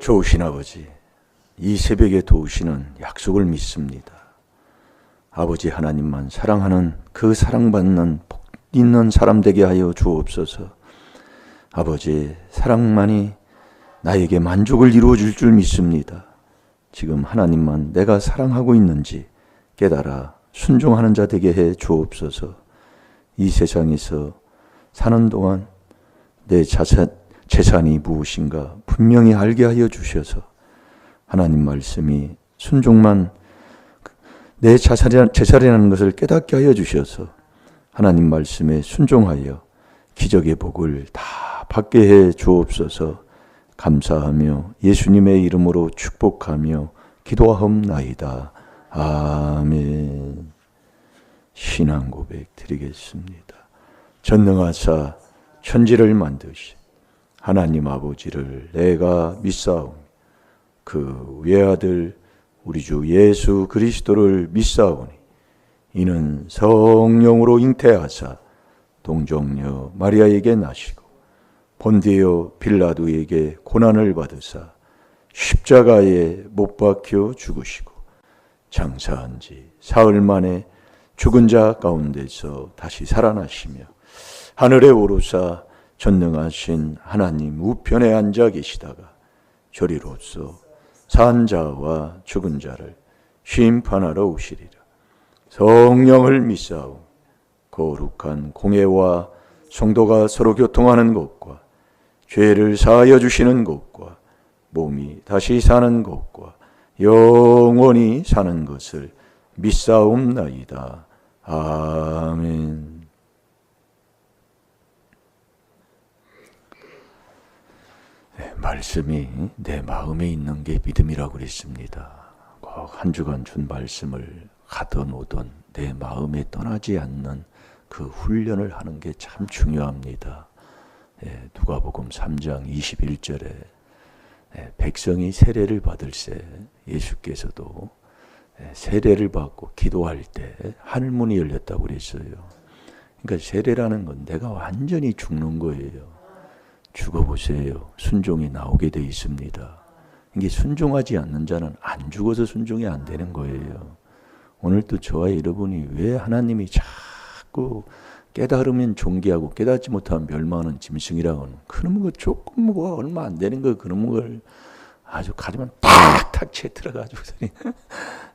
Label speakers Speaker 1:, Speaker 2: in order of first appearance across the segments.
Speaker 1: 좋으신 아버지, 이 새벽에 도우시는 약속을 믿습니다. 아버지 하나님만 사랑하는 그 사랑받는 복 있는 사람 되게 하여 주옵소서. 아버지, 사랑만이 나에게 만족을 이루어 줄 줄 믿습니다. 지금 하나님만 내가 사랑하고 있는지 깨달아 순종하는 자 되게 해 주옵소서. 이 세상에서 사는 동안 내 재산이 무엇인가 분명히 알게 하여 주셔서 하나님 말씀이 순종만 내 재산이라는 것을 깨닫게 하여 주셔서 하나님 말씀에 순종하여 기적의 복을 다 받게 해 주옵소서. 감사하며 예수님의 이름으로 축복하며 기도하옵나이다. 아멘. 신앙 고백 드리겠습니다. 전능하사 천지를 만드신 하나님 아버지를 내가 믿사오니 그 외아들 우리 주 예수 그리스도를 믿사오니 이는 성령으로 잉태하사 동정녀 마리아에게 나시고 본디오 빌라도에게 고난을 받으사 십자가에 못 박혀 죽으시고 장사한 지 사흘 만에 죽은 자 가운데서 다시 살아나시며 하늘에 오르사 전능하신 하나님 우편에 앉아 계시다가 저리로서 산 자와 죽은 자를 심판하러 오시리라. 성령을 믿사오. 거룩한 공회와 성도가 서로 교통하는 것과 죄를 사하여 주시는 것과 몸이 다시 사는 것과 영원히 사는 것을 믿사옵나이다. 아멘. 네, 말씀이 내 마음에 있는 게 믿음이라고 그랬습니다. 꼭 한 주간 준 말씀을 가든 오든 내 마음에 떠나지 않는 그 훈련을 하는 게 참 중요합니다. 누가복음 3장 21절에 백성이 세례를 받을새 예수께서도 세례를 받고 기도할 때 하늘문이 열렸다고 그랬어요. 그러니까 세례라는 건 내가 완전히 죽는 거예요. 죽어보세요. 순종이 나오게 돼 있습니다. 이게 순종하지 않는 자는 안 죽어서 순종이 안 되는 거예요. 오늘도 저와 여러분이 왜 하나님이 자꾸 깨달으면 존귀하고 깨닫지 못하면 멸망하는 짐승이라고는 그런 거 조금 뭐 얼마 안 되는 거 그런 걸 아주 가지만 탁탁 채 들어가지고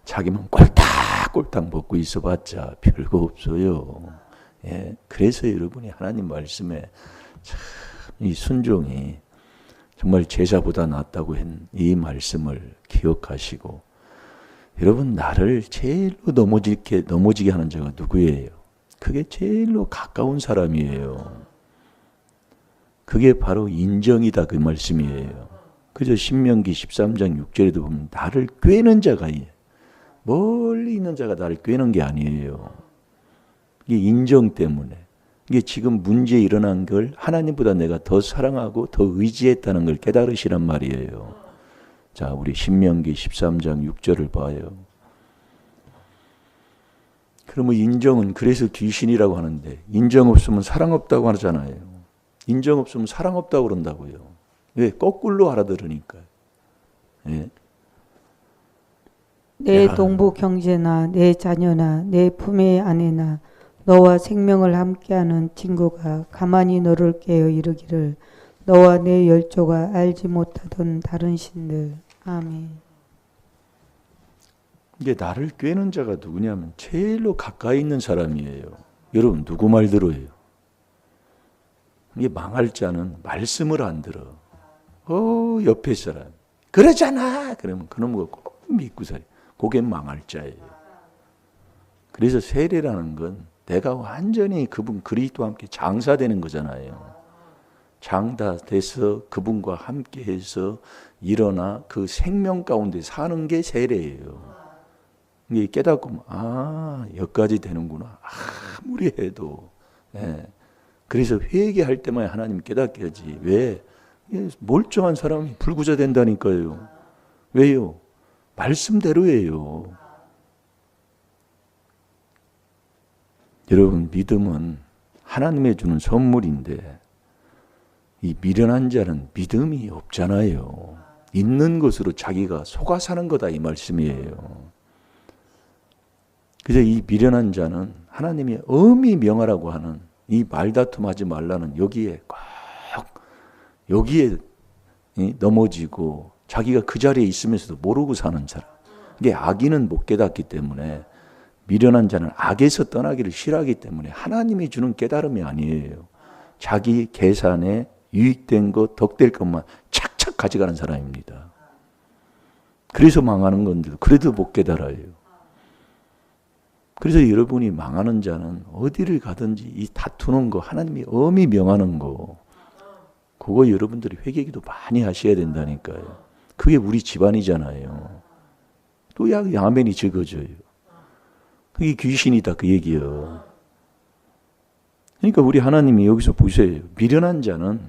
Speaker 1: 자기만 꼴딱꼴딱 먹고 있어봤자 별거 없어요. 예, 그래서 여러분이 하나님 말씀에 참 이 순종이 정말 제사보다 낫다고 한 이 말씀을 기억하시고 여러분 나를 제일로 넘어지게 하는 자가 누구예요? 그게 제일로 가까운 사람이에요. 그게 바로 인정이다 그 말씀이에요. 그저 신명기 13장 6절에도 보면 나를 꾀는 자가 멀리 있는 자가 나를 꾀는 게 아니에요. 이게 인정 때문에 이게 지금 문제 일어난 걸 하나님보다 내가 더 사랑하고 더 의지했다는 걸 깨달으시란 말이에요. 자, 우리 신명기 13장 6절을 봐요. 그러면 인정은 그래서 귀신이라고 하는데 인정 없으면 사랑 없다고 하잖아요. 인정 없으면 사랑 없다고 그런다고요. 왜? 거꾸로 알아들으니까. 예.
Speaker 2: 내 동부 경제나 내 자녀나 내 품의 아내나 너와 생명을 함께하는 친구가 가만히 너를 깨어 이르기를 너와 내 열조가 알지 못하던 다른 신들. 아멘.
Speaker 1: 이게 나를 꾀는 자가 누구냐면 제일로 가까이 있는 사람이에요. 여러분 누구 말 들어요? 이게 망할 자는 말씀을 안 들어. 옆에 사람 그러잖아. 그러면 그놈 거 꼭 믿고 살아. 그게 망할 자예요. 그래서 세례라는 건 내가 완전히 그분 그리스도와 함께 장사되는 거잖아요. 장다돼서 그분과 함께해서 일어나 그 생명 가운데 사는 게 세례예요. 이게 깨닫고 여기까지 되는구나. 아무리 해도. 예. 그래서 회개할 때만 하나님 깨닫게 하지. 왜? 멀쩡한 사람이 불구자 된다니까요. 왜요? 말씀대로예요. 여러분 믿음은 하나님의 주는 선물인데 이 미련한 자는 믿음이 없잖아요. 있는 것으로 자기가 속아 사는 거다 이 말씀이에요. 그래서 이 미련한 자는 하나님이 엄히 명하라고 하는 이 말다툼하지 말라는 여기에 꼭 여기에 넘어지고 자기가 그 자리에 있으면서도 모르고 사는 사람. 이게 악인은 못 깨닫기 때문에 미련한 자는 악에서 떠나기를 싫어하기 때문에 하나님이 주는 깨달음이 아니에요. 자기 계산에 유익된 것, 덕될 것만 착착 가져가는 사람입니다. 그래서 망하는 건데도 그래도 못 깨달아요. 그래서 여러분이 망하는 자는 어디를 가든지 이 다투는 거, 하나님이 엄히 명하는 거, 그거 여러분들이 회개기도 많이 하셔야 된다니까요. 그게 우리 집안이잖아요. 또 야멘이 적어져요. 그게 귀신이다 그 얘기예요. 그러니까 우리 하나님이 여기서 보세요. 미련한 자는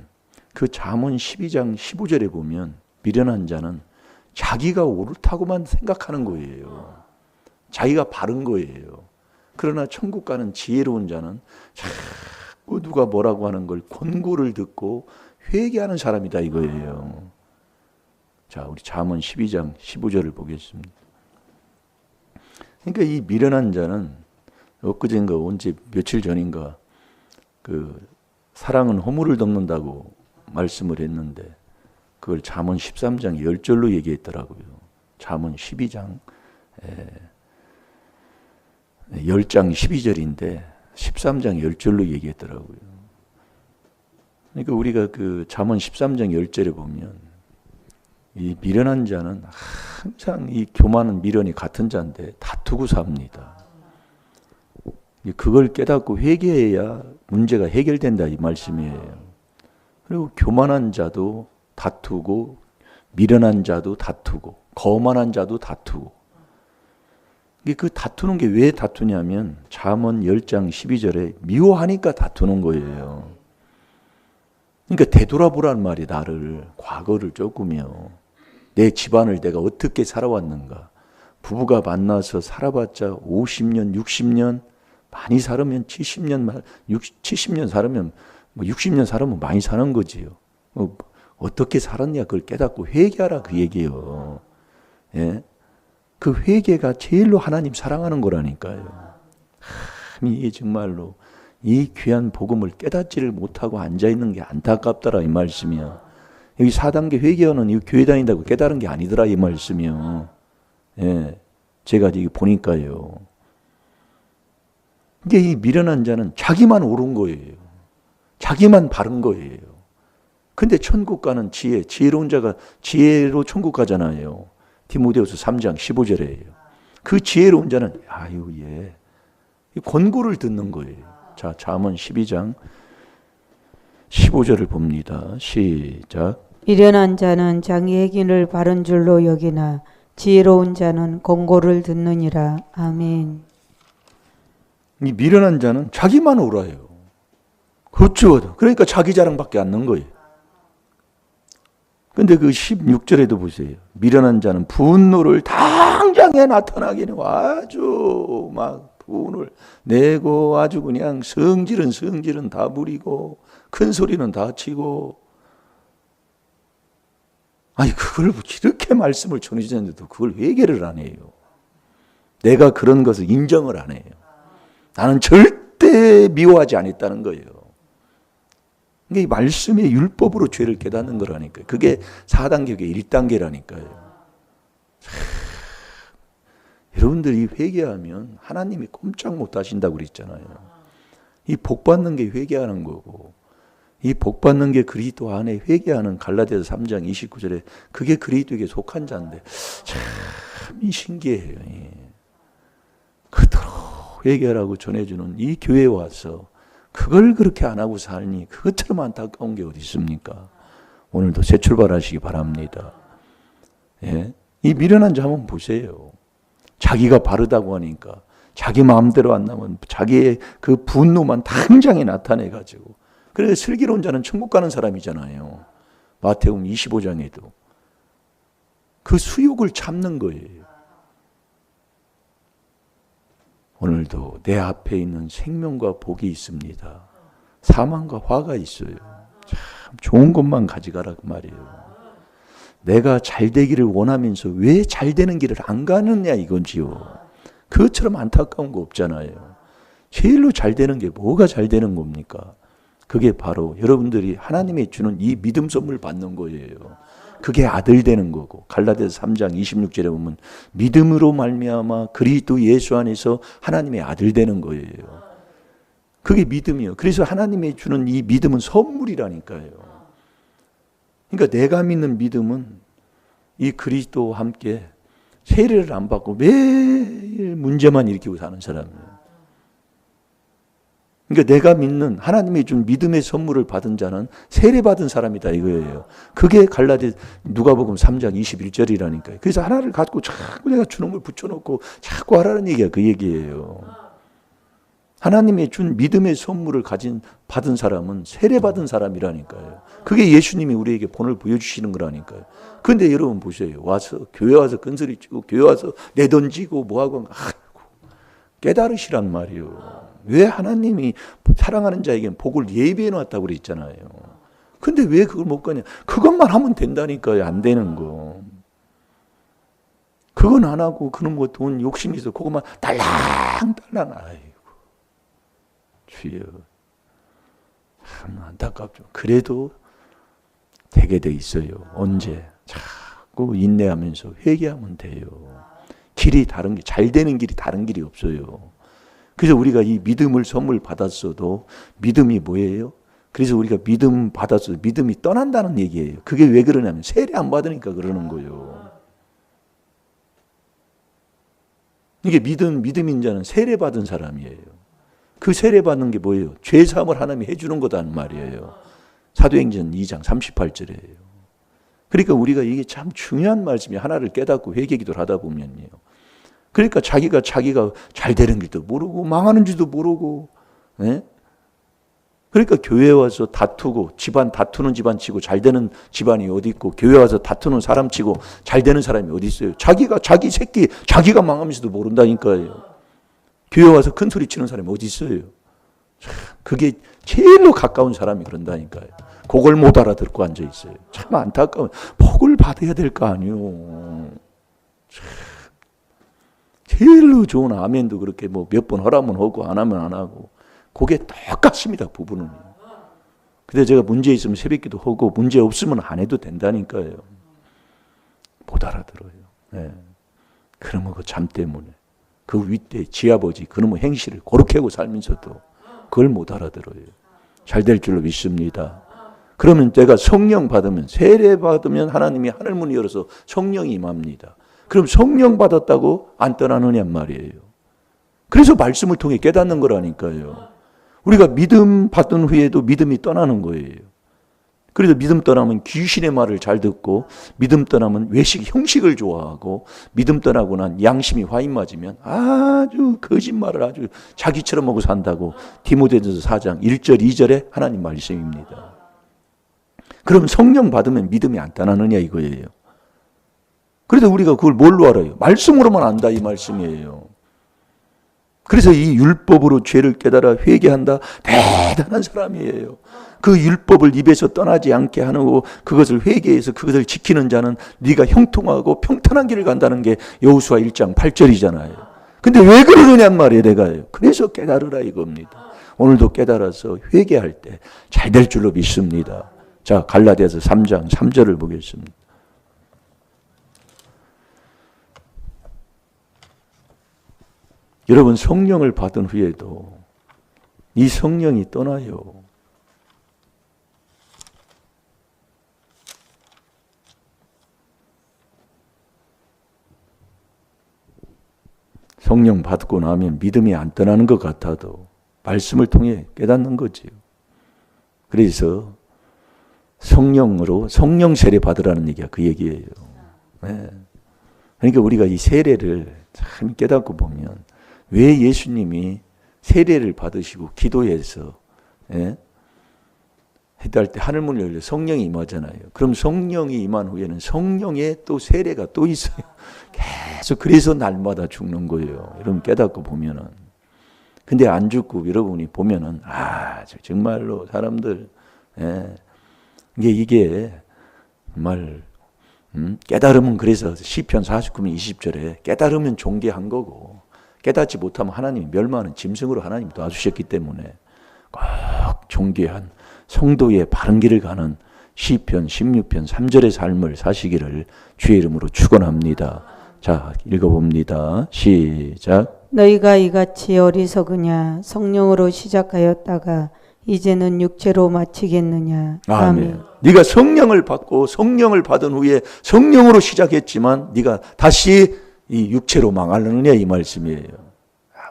Speaker 1: 그 잠언 12장 15절에 보면 미련한 자는 자기가 옳다고만 생각하는 거예요. 자기가 바른 거예요. 그러나 천국 가는 지혜로운 자는 자꾸 누가 뭐라고 하는 걸 권고를 듣고 회개하는 사람이다 이거예요. 자, 우리 잠언 12장 15절을 보겠습니다. 그러니까 이 미련한 자는 엊그젠가 언제 며칠 전인가 그 사랑은 허물을 덮는다고 말씀을 했는데 그걸 잠언 13장 10절로 얘기했더라고요. 잠언 12장 10장 12절인데 13장 10절로 얘기했더라고요. 그러니까 우리가 그 잠언 13장 10절에 보면 이 미련한 자는 항상 이 교만한 미련이 같은 자인데 다투고 삽니다. 그걸 깨닫고 회개해야 문제가 해결된다 이 말씀이에요. 그리고 교만한 자도 다투고 미련한 자도 다투고 거만한 자도 다투고 그 다투는 게 왜 다투냐면 잠언 10장 12절에 미워하니까 다투는 거예요. 그러니까 되돌아보란 말이 나를 과거를 조금요. 내 집안을 내가 어떻게 살아왔는가. 부부가 만나서 살아봤자 50년 60년 많이 살으면 70년 70년 살으면 뭐 60년 살으면 많이 사는 거지요. 어떻게 살았냐 그걸 깨닫고 회개하라 그 얘기예요. 예? 그 회개가 제일로 하나님 사랑하는 거라니까요. 이게 정말로 이 귀한 복음을 깨닫지를 못하고 앉아있는 게 안타깝더라 이 말씀이야. 여기 4단계 회개하는 이 교회 다닌다고 깨달은 게 아니더라 이 말씀이요. 예, 제가 이게 보니까요. 이게 이 미련한 자는 자기만 옳은 거예요. 자기만 바른 거예요. 근데 천국 가는 지혜로운 자가 지혜로 천국 가잖아요. 디모데후서 3장 15절에요. 그 지혜로운 자는 아유 예 권고를 듣는 거예요. 자, 잠언 12장 15절을 봅니다. 시작.
Speaker 2: 미련한 자는 자기의 길을 바른 줄로 여기나 지혜로운 자는 권고를 듣느니라. 아멘.
Speaker 1: 이 미련한 자는 자기만 옳아요. 그렇죠. 그러니까 자기 자랑밖에 안 는 거예요. 근데 그 16절에도 보세요. 미련한 자는 분노를 당장에 나타나기는 아주 막 분을 내고 아주 그냥 성질은 다 부리고 큰 소리는 다 치고 아니 그걸 이렇게 말씀을 전해주는데도 그걸 회개를 안 해요. 내가 그런 것을 인정을 안 해요. 나는 절대 미워하지 않았다는 거예요. 이게 말씀의 율법으로 죄를 깨닫는 거라니까요. 그게 4단계의 1단계라니까요. 여러분들이 회개하면 하나님이 꼼짝 못 하신다고 그랬잖아요. 이 복 받는 게 회개하는 거고 이 복 받는 게 그리스도 안에 회개하는 갈라디아서 3장 29절에 그게 그리스도에게 속한 자인데 참 신기해요. 그토록 회개하라고 전해주는 이 교회에 와서 그걸 그렇게 안 하고 살니 그것처럼 안타까운 게 어디 있습니까? 오늘도 새 출발하시기 바랍니다. 예? 이 미련한 자 한번 보세요. 자기가 바르다고 하니까 자기 마음대로 안 나면 자기의 그 분노만 당장에 나타내가지고 그래서 슬기로운 자는 천국 가는 사람이잖아요. 마태복음 25장에도 그 수욕을 참는 거예요. 오늘도 내 앞에 있는 생명과 복이 있습니다. 사망과 화가 있어요. 참 좋은 것만 가져가라 그 말이에요. 내가 잘 되기를 원하면서 왜 잘 되는 길을 안 가느냐 이건지요. 그것처럼 안타까운 거 없잖아요. 제일로 잘 되는 게 뭐가 잘 되는 겁니까? 그게 바로 여러분들이 하나님이 주는 이 믿음 선물 받는 거예요. 그게 아들 되는 거고, 갈라디아서 3장 26절에 보면 믿음으로 말미암아 그리스도 예수 안에서 하나님의 아들 되는 거예요. 그게 믿음이에요. 그래서 하나님이 주는 이 믿음은 선물이라니까요. 그러니까 내가 믿는 믿음은 이 그리스도와 함께 세례를 안 받고 매일 문제만 일으키고 사는 사람이에요. 그러니까 내가 믿는 하나님이 준 믿음의 선물을 받은 자는 세례받은 사람이다 이거예요. 그게 갈라디 누가복음 3장 21절이라니까요. 그래서 하나를 갖고 자꾸 내가 주는 걸 붙여놓고 자꾸 하라는 얘기가 그 얘기예요. 하나님이 준 믿음의 선물을 받은 사람은 세례받은 사람이라니까요. 그게 예수님이 우리에게 본을 보여주시는 거라니까요. 그런데 여러분 보세요. 교회 와서 큰소리 치고 교회 와서 내던지고 뭐하고 깨달으시란 말이에요. 왜 하나님이 사랑하는 자에게는 복을 예비해 놨다고 그랬잖아요. 근데 왜 그걸 못 가냐? 그것만 하면 된다니까요. 안 되는 거. 그건 안 하고 그놈 뭐 돈 욕심이 있어. 그것만 딸랑딸랑. 아이고 주여. 참 안타깝죠. 그래도 되게 돼 있어요. 언제? 자꾸 인내하면서 회개하면 돼요. 길이 다른 게 잘 되는 길이 다른 길이 없어요. 그래서 우리가 이 믿음을 선물 받았어도 믿음이 뭐예요? 그래서 우리가 믿음 받았어도 믿음이 떠난다는 얘기예요. 그게 왜 그러냐면 세례 안 받으니까 그러는 거예요. 이게 믿음인 자는 세례 받은 사람이에요. 그 세례 받는 게 뭐예요? 죄 사함을 하나님이 해주는 거단 말이에요. 사도행전 2장 38절이에요. 그러니까 우리가 이게 참 중요한 말씀이 하나를 깨닫고 회개기도를 하다 보면요. 그러니까 자기가 잘 되는 길도 모르고 망하는 줄도 모르고, 예? 그러니까 교회 와서 다투고 다투는 집안 치고 잘 되는 집안이 어디 있고 교회 와서 다투는 사람 치고 잘 되는 사람이 어디 있어요? 자기 새끼 자기가 망하면서도 모른다니까요. 교회 와서 큰 소리 치는 사람이 어디 있어요? 그게 제일로 가까운 사람이 그런다니까요. 그걸 못 알아듣고 앉아 있어요. 참 안타까운. 복을 받아야 될 거 아니요. 제일로 좋은 아멘도 그렇게 뭐 몇 번 하라면 하고 안 하면 안 하고 그게 똑같습니다. 부부는. 근데 제가 문제 있으면 새벽기도 하고 문제 없으면 안 해도 된다니까요. 못 알아들어요. 네. 그러면 그 잠 때문에 그 윗대 지아버지 그놈의 행실을 그렇게 하고 살면서도 그걸 못 알아들어요. 잘 될 줄로 믿습니다. 그러면 내가 성령 받으면 세례 받으면 하나님이 하늘문을 열어서 성령이 임합니다. 그럼 성령 받았다고 안 떠나느냐 말이에요. 그래서 말씀을 통해 깨닫는 거라니까요. 우리가 믿음 받은 후에도 믿음이 떠나는 거예요. 그래서 믿음 떠나면 귀신의 말을 잘 듣고 믿음 떠나면 외식 형식을 좋아하고 믿음 떠나고 난 양심이 화인 맞으면 아주 거짓말을 아주 자기처럼 하고 산다고 디모데전서 4장 1절 2절에 하나님 말씀입니다. 그럼 성령 받으면 믿음이 안 떠나느냐 이거예요. 그래서 우리가 그걸 뭘로 알아요? 말씀으로만 안다 이 말씀이에요. 그래서 이 율법으로 죄를 깨달아 회개한다 대단한 사람이에요. 그 율법을 입에서 떠나지 않게 하고 그것을 회개해서 그것을 지키는 자는 네가 형통하고 평탄한 길을 간다는 게 여호수아 1장 8절이잖아요. 근데 왜 그러느냐 말이에요 내가요. 그래서 깨달으라 이겁니다. 오늘도 깨달아서 회개할 때 잘 될 줄로 믿습니다. 자 갈라디아서 3장 3절을 보겠습니다. 여러분 성령을 받은 후에도 이 성령이 떠나요. 성령 받고 나면 믿음이 안 떠나는 것 같아도 말씀을 통해 깨닫는 거지요. 그래서 성령으로 성령 세례 받으라는 얘기가 그 얘기예요. 네. 그러니까 우리가 이 세례를 참 깨닫고 보면 왜 예수님이 세례를 받으시고 기도해서 해달 때 하늘문을 열려 성령이 임하잖아요. 그럼 성령이 임한 후에는 성령의 또 세례가 또 있어요. 계속 그래서 날마다 죽는 거예요. 여러분 깨닫고 보면은. 근데 안 죽고 여러분이 보면은 정말로 사람들 이게 정말 깨달으면 그래서 시편 49편 20절에 깨달으면 존귀한 거고 깨닫지 못하면 하나님이 멸망하는 짐승으로 하나님이 놔주셨기 때문에 꼭 존귀한 성도의 바른 길을 가는 시편 16편 3절의 삶을 사시기를 주의 이름으로 축원합니다. 자, 읽어봅니다. 시작.
Speaker 2: 너희가 이같이 어리석으냐 성령으로 시작하였다가 이제는 육체로 마치겠느냐.
Speaker 1: 아멘. 네가 성령을 받고 성령을 받은 후에 성령으로 시작했지만 네가 다시 이 육체로 망하느냐 이 말씀이에요.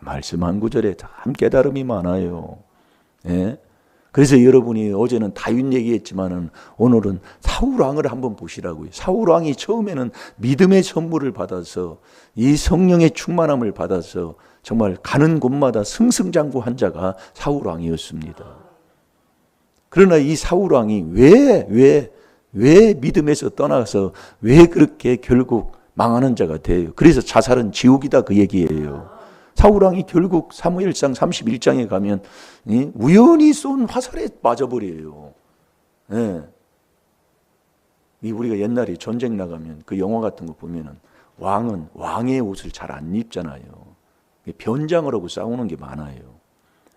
Speaker 1: 말씀 한 구절에 참 깨달음이 많아요. 예? 그래서 여러분이 어제는 다윗 얘기했지만은 오늘은 사울 왕을 한번 보시라고요. 사울 왕이 처음에는 믿음의 선물을 받아서 이 성령의 충만함을 받아서 정말 가는 곳마다 승승장구한 자가 사울 왕이었습니다. 그러나 이 사울 왕이 왜 믿음에서 떠나서 왜 그렇게 결국 망하는 자가 돼요? 그래서 자살은 지옥이다 그 얘기예요. 사울 왕이 결국 사무엘상 31장에 가면 우연히 쏜 화살에 빠져버려요. 네. 우리가 옛날에 전쟁 나가면 그 영화 같은 거 보면은 왕은 왕의 옷을 잘 안 입잖아요. 변장을 하고 싸우는 게 많아요.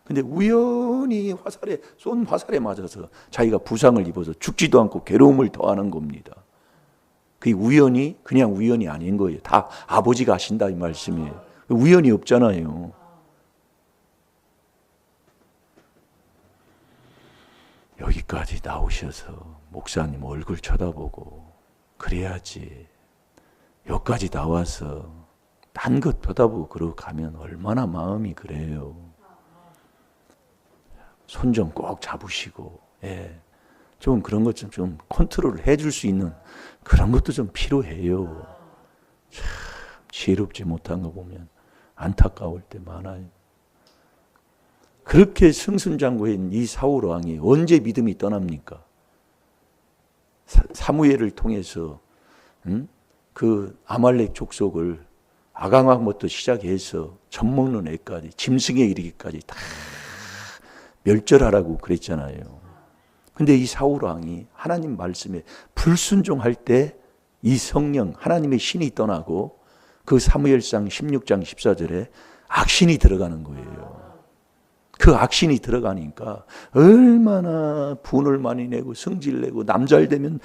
Speaker 1: 근데 우연히 쏜 화살에 맞아서 자기가 부상을 입어서 죽지도 않고 괴로움을 더하는 겁니다. 그게 우연히 그냥 우연이 아닌 거예요. 다 아버지가 하신다 이 말씀이에요. 우연이 없잖아요. 여기까지 나오셔서 목사님 얼굴 쳐다보고 그래야지. 여기까지 나와서 딴 것 쳐다보고 그러고 가면 얼마나 마음이 그래요. 손 좀 꼭 잡으시고, 예. 좀 그런 것 좀 컨트롤을 해줄 수 있는 그런 것도 좀 필요해요. 참 지혜롭지 못한 거 보면 안타까울 때 많아요. 그렇게 승승장구한 이 사울 왕이 언제 믿음이 떠납니까? 사무엘을 통해서 그 아말렉 족속을 아강왕부터 시작해서 젖먹는 애까지 짐승에 이르기까지 다 멸절하라고 그랬잖아요. 근데 이 사울 왕이 하나님 말씀에 불순종할 때 이 성령 하나님의 신이 떠나고 그 사무엘상 16장 14절에 악신이 들어가는 거예요. 그 악신이 들어가니까 얼마나 분을 많이 내고 성질 내고 남 잘 되면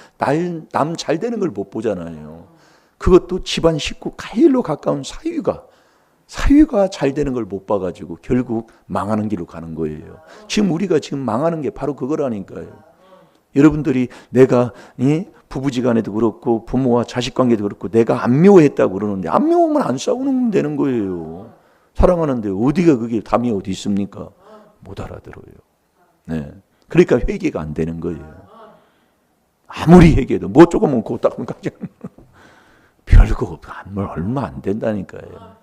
Speaker 1: 남 잘 되는 걸 못 보잖아요. 그것도 집안 식구 가일로 가까운 사위가 잘 되는 걸 못 봐가지고 결국 망하는 길로 가는 거예요. 지금 우리가 지금 망하는 게 바로 그거라니까요. 여러분들이 내가 부부지간에도 그렇고 부모와 자식관계도 그렇고 내가 안 미워했다고 그러는데 안 미워하면 안 싸우면 되는 거예요. 사랑하는데 어디가 그게 담이 어디 있습니까? 못 알아들어요. 네. 그러니까 회개가 안 되는 거예요. 아무리 회개해도 뭐 조금은 고딱까지 별거 얼마 안 된다니까요.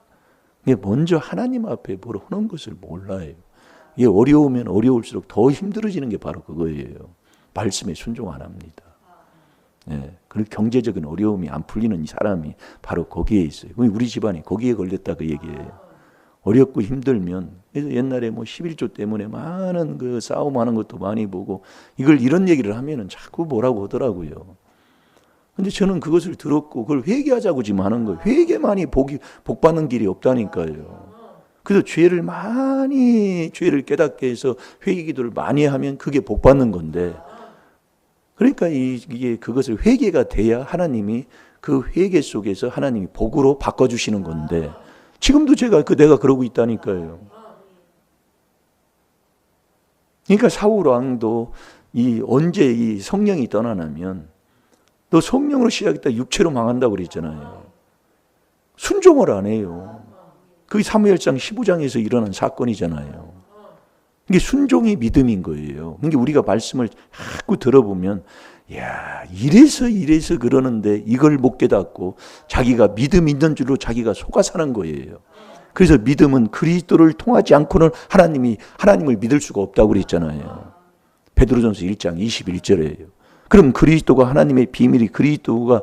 Speaker 1: 먼저 하나님 앞에 뭘 하는 것을 몰라요. 이게 어려우면 어려울수록 더 힘들어지는 게 바로 그거예요. 말씀에 순종 안 합니다. 네. 그리고 경제적인 어려움이 안 풀리는 이 사람이 바로 거기에 있어요. 우리 집안이 거기에 걸렸다 그 얘기예요. 어렵고 힘들면 그래서 옛날에 11조 때문에 많은 그 싸움하는 것도 많이 보고 이런 얘기를 하면은 자꾸 뭐라고 하더라고요. 근데 저는 그것을 들었고 그걸 회개하자고 지금 하는 거예요. 회개만이 복 받는 길이 없다니까요. 그래서 죄를 깨닫게 해서 회개 기도를 많이 하면 그게 복 받는 건데 그러니까 이게 그것을 회개가 돼야 하나님이 그 회개 속에서 하나님이 복으로 바꿔주시는 건데 지금도 내가 그러고 있다니까요. 그러니까 사울 왕도 언제 이 성령이 떠나면 너 성령으로 시작했다 육체로 망한다고 그랬잖아요. 순종을 안 해요. 그게 사무엘상 15장에서 일어난 사건이잖아요. 이게 순종이 믿음인 거예요. 그러니까 우리가 말씀을 자꾸 들어보면 야 이래서 그러는데 이걸 못 깨닫고 자기가 믿음 있는 줄로 자기가 속아 사는 거예요. 그래서 믿음은 그리스도를 통하지 않고는 하나님을 믿을 수가 없다고 그랬잖아요. 베드로전서 1장 21절에요. 그럼 그리스도가 하나님의 비밀이 그리스도를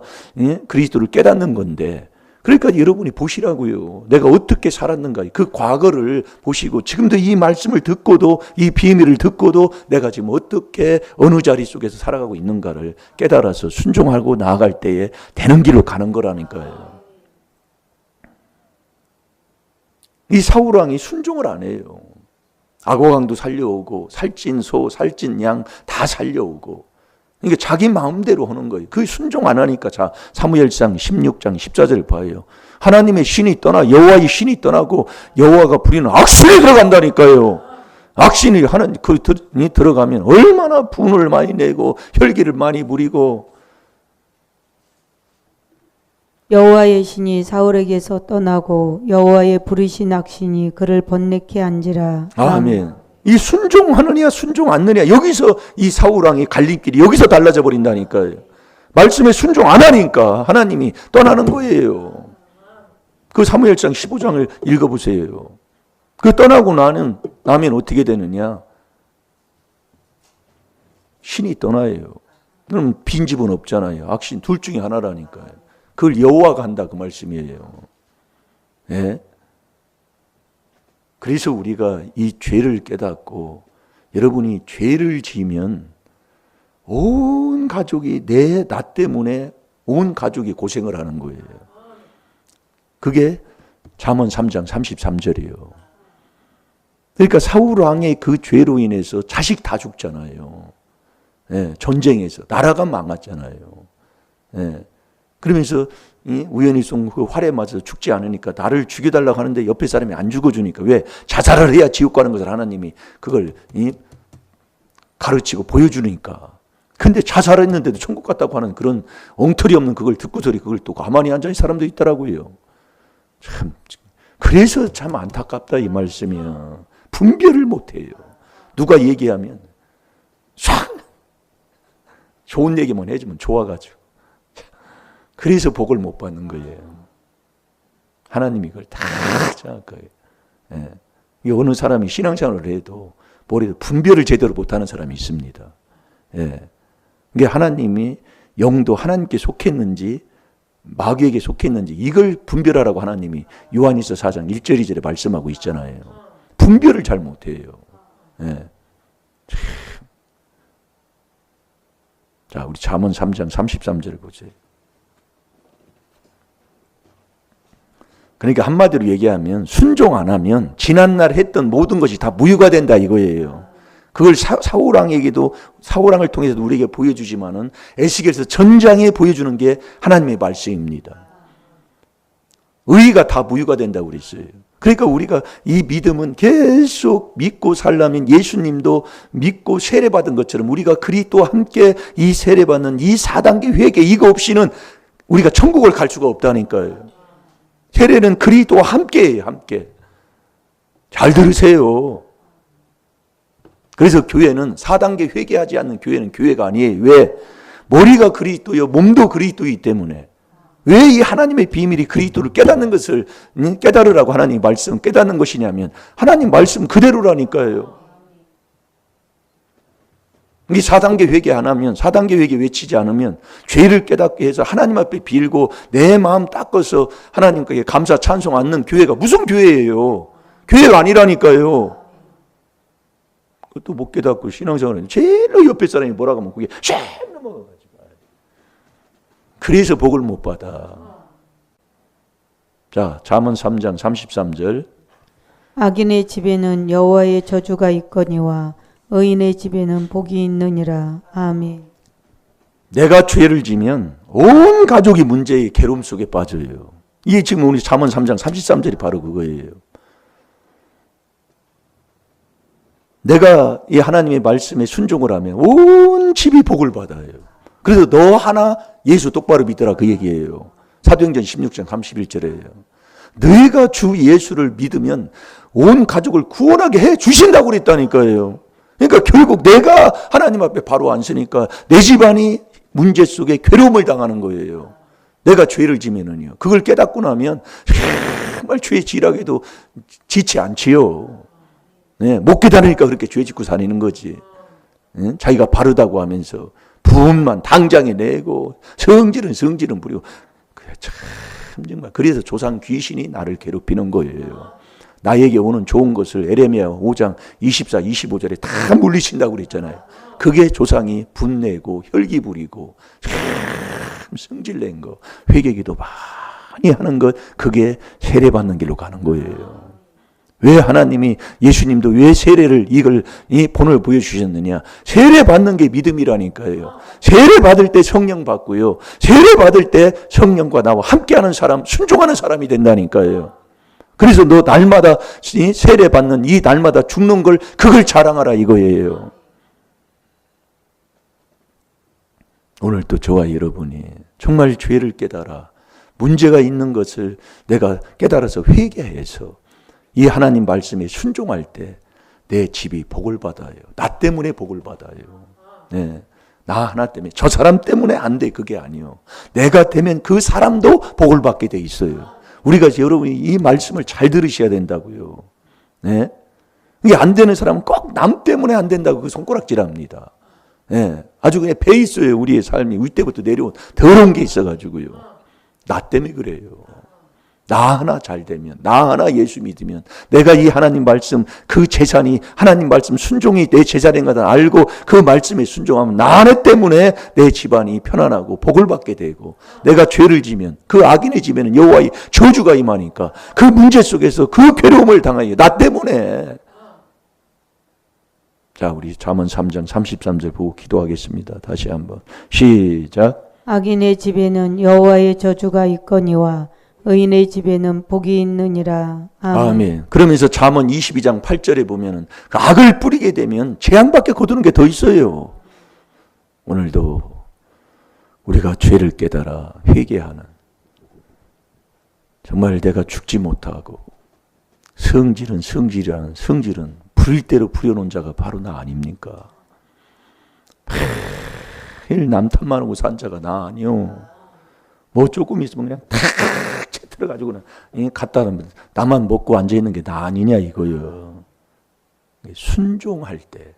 Speaker 1: 깨닫는 건데 그러니까 여러분이 보시라고요. 내가 어떻게 살았는가. 그 과거를 보시고 지금도 이 말씀을 듣고도 이 비밀을 듣고도 내가 지금 어떻게 어느 자리 속에서 살아가고 있는가를 깨달아서 순종하고 나아갈 때에 되는 길로 가는 거라니까요. 이 사울왕이 순종을 안 해요. 악어강도 살려오고 살찐 소, 살찐 양 다 살려오고 그러니까 자기 마음대로 하는 거예요. 그 순종 안 하니까 자 사무엘상 16장 14절 봐요. 하나님의 신이 떠나 여호와의 신이 떠나고 여호와가 부리는 악신이 들어간다니까요. 악신이 하는 그이 들어가면 얼마나 분을 많이 내고 혈기를 많이 부리고
Speaker 2: 여호와의 신이 사울에게서 떠나고 여호와의 부르신 악신이 그를 번뇌케 한지라.
Speaker 1: 아멘. 이 순종하느냐 순종 않느냐 여기서 이 사울왕의 갈림길이 여기서 달라져 버린다니까요. 말씀에 순종 안 하니까 하나님이 떠나는 거예요. 그 사무엘상 15장을 읽어보세요. 그 떠나고 나면 어떻게 되느냐. 신이 떠나요. 그럼 빈집은 없잖아요. 악신 둘 중에 하나라니까요. 그걸 여호와가 한다 그 말씀이에요. 예? 그래서 우리가 이 죄를 깨닫고 여러분이 죄를 지으면 온 가족이 나 때문에 온 가족이 고생을 하는 거예요. 그게 잠언 3장 33절이에요. 그러니까 사울 왕의 그 죄로 인해서 자식 다 죽잖아요. 예, 전쟁에서 나라가 망했잖아요. 예, 그러면서 우연히 쏜 그 활에 맞아서 죽지 않으니까 나를 죽여달라고 하는데 옆에 사람이 안 죽어주니까 왜? 자살을 해야 지옥 가는 것을 하나님이 그걸 가르치고 보여주니까. 근데 자살했는데도 천국 갔다고 하는 그런 엉터리 없는 그걸 듣고서리 그걸 또 가만히 앉아있는 사람도 있더라고요. 참 그래서 참 안타깝다 이 말씀이야. 분별을 못해요. 누가 얘기하면 싹 좋은 얘기만 해주면 좋아가지고 그래서 복을 못 받는 거예요. 하나님이 그걸 다 정할 거예요. 예. 이게 어느 사람이 신앙생활을 해도 머리에 분별을 제대로 못하는 사람이 있습니다. 예. 이게 하나님이 영도 하나님께 속했는지 마귀에게 속했는지 이걸 분별하라고 하나님이 요한일서 4장 1절 2절에 말씀하고 있잖아요. 분별을 잘 못해요. 예. 자, 우리 잠언 3장 33절을 보세요. 그러니까 한마디로 얘기하면 순종 안 하면 지난날 했던 모든 것이 다 무효가 된다 이거예요. 그걸 사울왕에게도 사울왕을 통해서도 우리에게 보여주지만은 에스겔서 전장에 보여주는 게 하나님의 말씀입니다. 의의가 다 무효가 된다고 그랬어요. 그러니까 우리가 이 믿음은 계속 믿고 살려면 예수님도 믿고 세례받은 것처럼 우리가 그리스도와 함께 이 세례받는 이 4단계 회개 이거 없이는 우리가 천국을 갈 수가 없다니까요. 세례는 그리스도와 함께해요. 함께. 잘 들으세요. 그래서 교회는 4단계 회개하지 않는 교회는 교회가 아니에요. 왜? 머리가 그리스도요 몸도 그리스도이기 때문에. 왜 이 하나님의 비밀이 그리스도를 깨닫는 것을 깨달으라고 하나님 말씀 깨닫는 것이냐면 하나님 말씀 그대로라니까요. 이 4단계 회개 안 하면 4단계 회개 외치지 않으면 죄를 깨닫게 해서 하나님 앞에 빌고 내 마음 닦아서 하나님께 감사 찬송 않는 교회가 무슨 교회예요? 교회가 아니라니까요. 그것도 못 깨닫고 신앙생활은 제일 옆에 사람이 뭐라고 하면 그게 쫙 넘어가가지고 그래서 복을 못 받아. 자, 잠언 3장 33절
Speaker 2: 악인의 집에는 여호와의 저주가 있거니와 의인의 집에는 복이 있느니라. 아멘.
Speaker 1: 내가 죄를 지면 온 가족이 문제의 괴로움 속에 빠져요. 이게 지금 우리 잠언 3장 33절이 바로 그거예요. 내가 이 하나님의 말씀에 순종을 하면 온 집이 복을 받아요. 그래서 너 하나 예수 똑바로 믿더라 그 얘기예요. 사도행전 16장 31절에요. 너희가 주 예수를 믿으면 온 가족을 구원하게 해 주신다고 그랬다니까요. 그러니까 결국 내가 하나님 앞에 바로 안 서니까 내 집안이 문제 속에 괴로움을 당하는 거예요. 내가 죄를 지면은요. 그걸 깨닫고 나면 정말 죄 지라게도 지치 않지요. 네, 못 깨달으니까 그렇게 죄 짓고 사는 거지. 네? 자기가 바르다고 하면서 부음만 당장에 내고 성질은 부리고 그게 참 정말 그래서 조상 귀신이 나를 괴롭히는 거예요. 나에게 오는 좋은 것을 에레미야 5장 24, 25절에 다 물리친다고 그랬잖아요. 그게 조상이 분내고 혈기 부리고 참 성질낸 거, 회개기도 많이 하는 것, 그게 세례받는 길로 가는 거예요. 왜 하나님이, 예수님도 왜 세례를, 이 본을 보여주셨느냐? 세례받는 게 믿음이라니까요. 세례받을 때 성령 받고요. 세례받을 때 성령과 나와 함께하는 사람, 순종하는 사람이 된다니까요. 그래서 너 날마다 세례받는 이 날마다 죽는 걸, 그걸 자랑하라 이거예요. 오늘 또 저와 여러분이 정말 죄를 깨달아 문제가 있는 것을 내가 깨달아서 회개해서 이 하나님 말씀에 순종할 때 내 집이 복을 받아요. 나 때문에 복을 받아요. 네. 나 하나 때문에, 저 사람 때문에 안 돼, 그게 아니요. 내가 되면 그 사람도 복을 받게 돼 있어요. 우리가 여러분이 이 말씀을 잘 들으셔야 된다고요. 네? 이게 안 되는 사람은 꼭 남 때문에 안 된다고 그 손가락질합니다. 네. 아주 그냥 배 있어요. 우리의 삶이 위 때부터 내려온 더러운 게 있어가지고요. 나 때문에 그래요. 나 하나 잘 되면, 나 하나 예수 믿으면, 내가 이 하나님 말씀, 그 재산이 하나님 말씀 순종이 내 재산인 걸 알고 그 말씀에 순종하면 나 하나 때문에 내 집안이 편안하고 복을 받게 되고, 내가 죄를 지면, 그 악인의 집에는 여호와의 저주가 임하니까 그 문제 속에서 그 괴로움을 당하여 나 때문에. 자, 우리 잠언 3장 33절 보고 기도하겠습니다. 다시 한번 시작.
Speaker 2: 악인의 집에는 여호와의 저주가 있거니와 의인의 집에는 복이 있느니라. 아멘.
Speaker 1: 아멘. 그러면서 잠언 22장 8절에 보면은 그 악을 뿌리게 되면 재앙밖에 거두는 게 더 있어요. 오늘도 우리가 죄를 깨달아 회개하는, 정말 내가 죽지 못하고 성질은 부릴 대로 부려놓은 자가 바로 나 아닙니까? 매일 남탓만 하고 산 자가 나 아니요. 뭐 조금 있으면 그냥 탁 채틀어가지고 갖다 놓으면 나만 먹고 앉아있는 게 나 아니냐 이거요. 순종할 때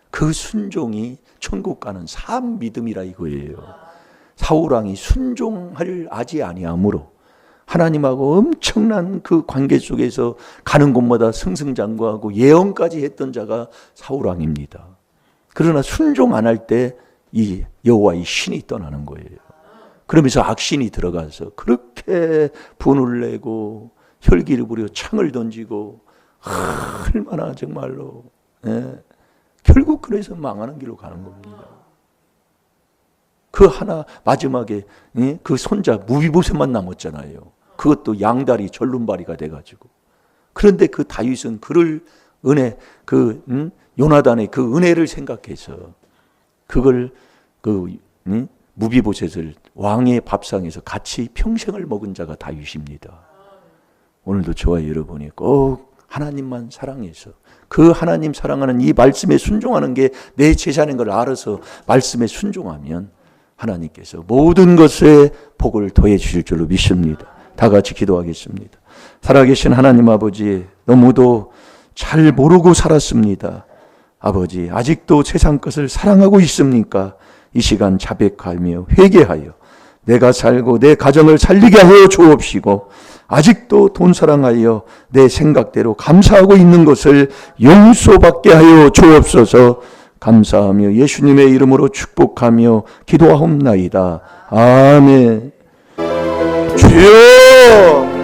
Speaker 1: 그 순종이 천국 가는 산 믿음이라 이거예요. 사울왕이 순종을 하지 아니하므로 하나님하고 엄청난 그 관계 속에서 가는 곳마다 승승장구하고 예언까지 했던 자가 사울왕입니다. 그러나 순종 안 할 때 이 여호와의 신이 떠나는 거예요. 그러면서 악신이 들어가서 그렇게 분을 내고 혈기를 부려 창을 던지고 얼마나 정말로, 결국 그래서 망하는 길로 가는 겁니다. 그 하나 마지막에 그 손자 무비보셋만 남았잖아요. 그것도 양다리 절름발이가 돼가지고. 그런데 그 다윗은 그를 요나단의 그 은혜를 생각해서 그걸 무비보셋을 왕의 밥상에서 같이 평생을 먹은 자가 다윗입니다. 오늘도 저와 여러분이 꼭 하나님만 사랑해서 그 하나님 사랑하는 이 말씀에 순종하는 게 내 제자인 걸 알아서 말씀에 순종하면 하나님께서 모든 것에 복을 더해 주실 줄로 믿습니다. 다 같이 기도하겠습니다. 살아계신 하나님 아버지, 너무도 잘 모르고 살았습니다. 아버지, 아직도 세상 것을 사랑하고 있습니까? 이 시간 자백하며 회개하여 내가 살고 내 가정을 살리게 하여 주옵시고, 아직도 돈 사랑하여 내 생각대로 감사하고 있는 것을 용서받게 하여 주옵소서. 감사하며 예수님의 이름으로 축복하며 기도하옵나이다. 아멘. 주여!